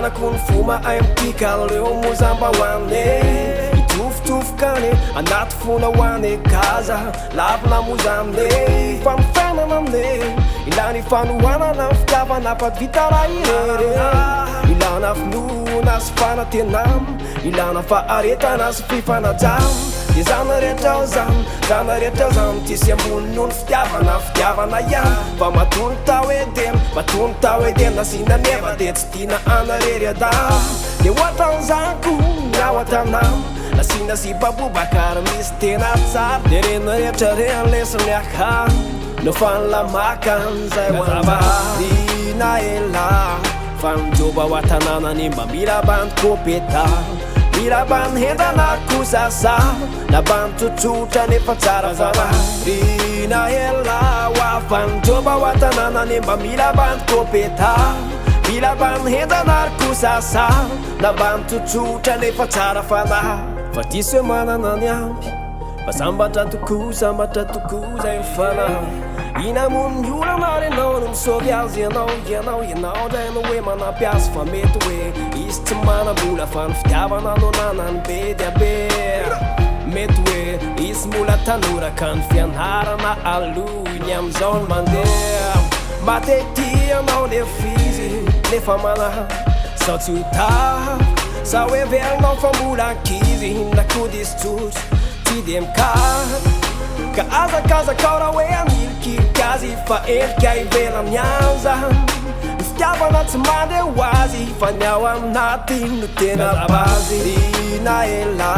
manako ny foma ampikalleo mozamba hoane itofotofokane anaty fona hoane kaza lavina mozamne fampifanana amne ilany fanohanana fitiavana fatvita raha irery ilana finoana sy fanatenam ilana faaretana sy fifanajam de zana rehetra zany tisy ambony noho ny fitiavana ihany fa matony tao edena sina neva de tsy tina anarery adam de ohatran'zako miao atanam nasina sy babobakary misy tena tsara de rena rehetra reny lesiny aka no fanilamakan zay hoanina ela fanjoba ho atananany mba mila bandy kopeta mila bandy hendana kosasa na bandy tsotsotra nefa tsara fanarina ela hoa fanjoba ho atananany mba mila bandy kopeta mila bandy hendana kosasa na bandy tsotsotra nefa tsara fana fa ty semanana ny ampy fa sambatra toko zay fana inamony olo marenao no misovy azy ianao dray no hoe manampiasy fa mety hoe izy tsy manambola fa ny fitiavana no nanany be dia be mety hoe izy mbola tanora ka ny fianarana aloiny am'izao ny mandeha matety anao nefa izy nefa mana sao tsy hota sa hoe velinao fa mbola ankizy nakody izy tsotry tsy de mikary ka azakazakao raha hoe amilikilikazy fa elika ivelany anza ny fitiavana tsy mandeha ho azy fa ny ao aminaty no tena bazy rina ela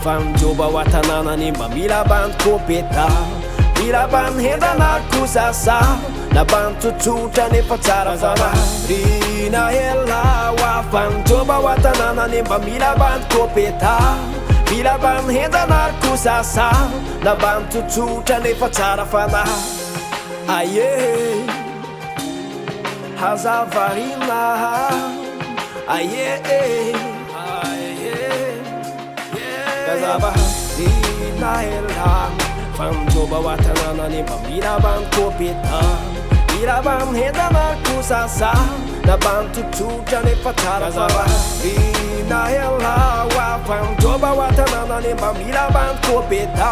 fa mijoba ho atananany mba mila bandy kopeta mila bandy hendana kosasa na bandy tsotsotra nefa tsara fana rina ela hoa fa mijoba ho atananany mba mila bandy kopeta mila bandy hendana kosasa na bandy tsotsotra nefa tsara fana aye hazavarina aye hazavarina ela fanjoba ho atananany mba mila bandy kopeta mila bandy hendana kosasa na bandy tsotsotra nefa tsara fana rina ela hoa fanjoba ho atananany mba mila bandy kopeta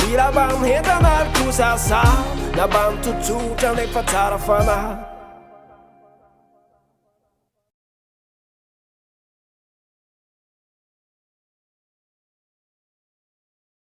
mila bandy hendana kosasa na bandy tsotsotra nefa tsara fana